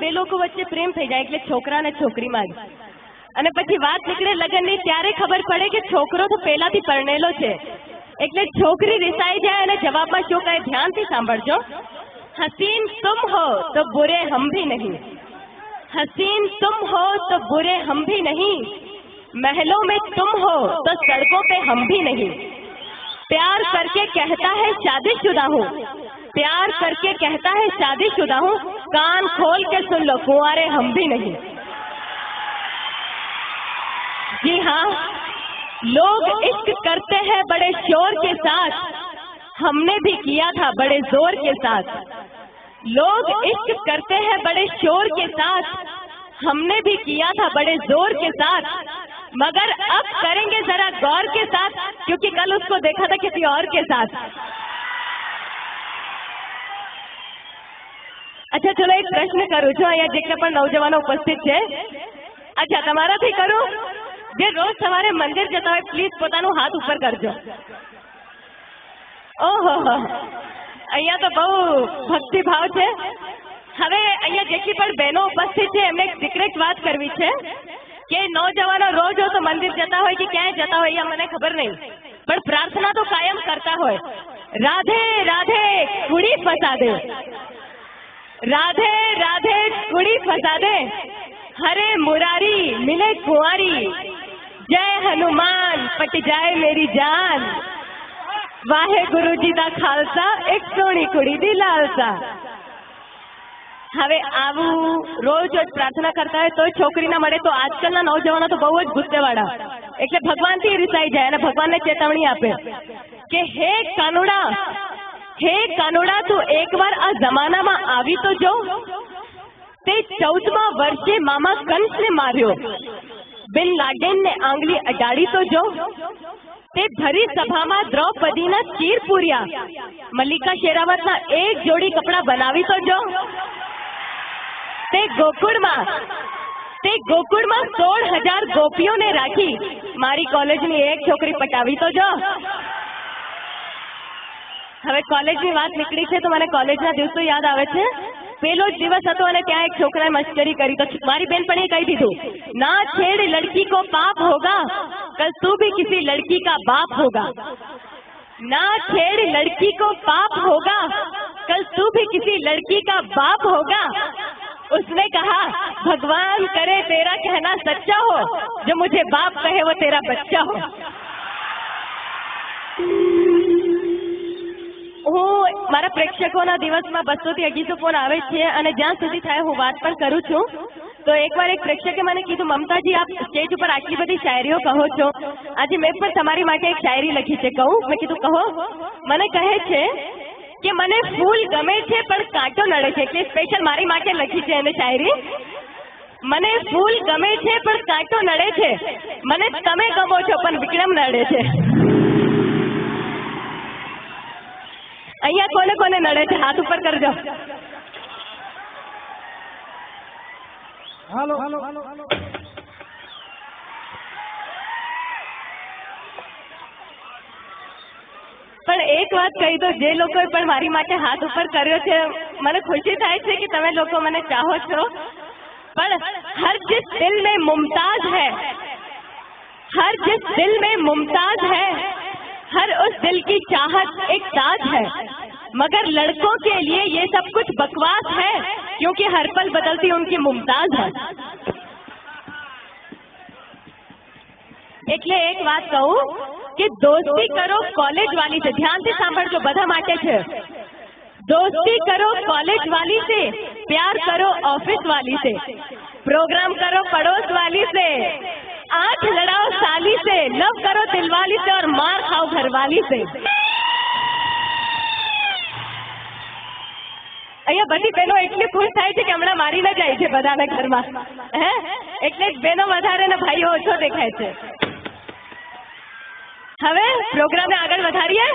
બે લોકો વચ્ચે પ્રેમ થઈ જાય એટલે છોકરા અને છોકરીમાં જ, અને પછી વાત નીકળે લગ્નની ત્યારે ખબર પડે કે છોકરો તો પહેલાથી પરણેલો છે, એટલે છોકરી રિસાઈ જાય અને જવાબમાં શું કહે ધ્યાનથી સાંભળજો। हसीन तुम हो तो बुरे हम भी नहीं, हसीन तुम हो तो बुरे हम भी नहीं, महलों में तुम हो तो सड़कों पे हम भी नहीं, प्यार करके कहता है शादीशुदा हूँ, प्यार करके कहता है शादीशुदा हूँ, कान खोल के सुन लो कुंवारे हम भी नहीं। जी हाँ, लोग इश्क करते हैं बड़े शोर के साथ, हमने भी किया था बड़े जोर के साथ, लोग इश्क करते हैं बड़े शोर के साथ, हमने भी किया था बड़े जोर के साथ, मगर अब करेंगे जरा गौर के साथ, क्योंकि कल उसको देखा था किसी और के साथ। अच्छा चलो एक प्रश्न करूँ छो, अहींया जेटला पण नौजवानो उपस्थित है, अच्छा तमाराथी करूँ, जे रोज सवारे मंदिर जता होय प्लीज पोतानो हाथ ऊपर करजो। ओहो, अहींया तो बहु भक्ति भाव छे। हवे अहींया जेटली पण बहनों उपस्थित है एमने एक सीक्रेट बात करवी छे કે નौजवानो रोज हो तो मंदिर जता હોય कि ક્યાંય जता હોય या મને ખબર નહીં, પણ प्रार्थना तो कायम करता હોય, राधे राधे कुड़ी फसा दे, राधे राधे कुड़ी फसा दे, हरे मुरारी मिले कुंवारी, जय हनुमान पट जाए मेरी जान, वाहे गुरु जी दा खालसा एक सोनी कुड़ी दी लालसा। હવે આવું રોજ પ્રાર્થના કરતા હોય તો છોકરી ના મળે તો આજકાલના નौजवानो તો બહુ જ ગુસ્સેવાળા, એટલે ભગવાનથી રિસાઈ જાય અને ભગવાનને ચેતવણી આપે કે હે કાનુડા તું એકવાર આ જમાનામાં આવી તો જો, તે 14મા વર્ષે મામા કંસને માર્યો, બિન લાડેનને આંગળી અડાડી તો જો, તે ભરી સભામાં દ્રૌપદીના ચીર પૂર્યા, મલ્લિકા શેરાવતના એક જોડી કપડા બનાવી તો જો, તે ગોકુળમાં 16,000 ગોપીઓને રાખી મારી કોલેજની એક છોકરી પટાવી તો જો। હવે કોલેજની વાત નીકળી છે તો મને કોલેજના દિવસો યાદ આવે છે। પેલો જ દિવસ હતો અને ત્યાં એક છોકરાએ મસ્કરી કરી તો મારી બેનપણીએ કહી દીધું, ના છેડ લड़की को पाप होगा, कल तू भी किसी लड़की का बाप होगा, ना छेड़ लड़की को पाप होगा, कल तू भी किसी लड़की का बाप होगा। उसने कहा भगवान करे तेरा कहना सच्चा हो, जो मुझे बाप कहे वो तेरा बच्चा हो। હું મારા પ્રેક્ષકોના દિવસમાં 200 થી 250 ફોન આવે છે અને જ્યાં સુધી થાય હું વાત પણ કરું છું। તો એકવાર એક પ્રેક્ષકે મને કીધું, મમતાજી આપ સ્ટેજ ઉપર આટલી બધી શાયરીઓ કહો છો, આજે મેં પણ તમારી માટે એક શાયરી લખી છે, કહું? મેં કીધું કહો। મને કહે છે કે મને ફૂલ ગમે છે પણ કાંટો નડે છે, એટલે સ્પેશિયલ મારી માટે લખી છે એને શાયરી। મને ફૂલ ગમે છે પણ કાંટો નડે છે, મને તમે ગમો છો પણ વિક્રમ નડે છે। અહીંયા કોને કોને નડે છે હાથ ઉપર કરજો। હાલો પણ એક વાત કહી દો, જે લોકોએ પણ મારી માટે હાથ ઉપર કર્યો છે મને ખુશી થાય છે કે તમે લોકો મને ચાહો છો, પણ હર जिस दिल में मुमताज है, हर जिस दिल में मुमताज है, हर उस दिल की चाहत एक ताज है, मगर लड़कों के लिए ये सब कुछ बकवास है, क्योंकि हर पल बदलती उनकी मुमताज है। એટલે એક વાત કહું કે દોસ્તી કરો કોલેજ વાલી से, ध्यान से સાંભળજો બધા માટે છે। दोस्ती करो कॉलेज वाली से, प्यार करो ऑफिस वाली से, प्रोग्राम करो पड़ोस वाली से, आंख लड़ाओ साली से, लव करो दिलवाली से और मार खाओ घरवाली से। અહીંયા બધી બહેનો એટલી ખુશ થાય છે કે હમણાં મારી ન જાય છે બધાના ઘરમાં, હે એટલે બહેનો વધારે ને ભાઈઓ ઓછો દેખાય છે। હવે પ્રોગ્રામને આગળ વધારીએ।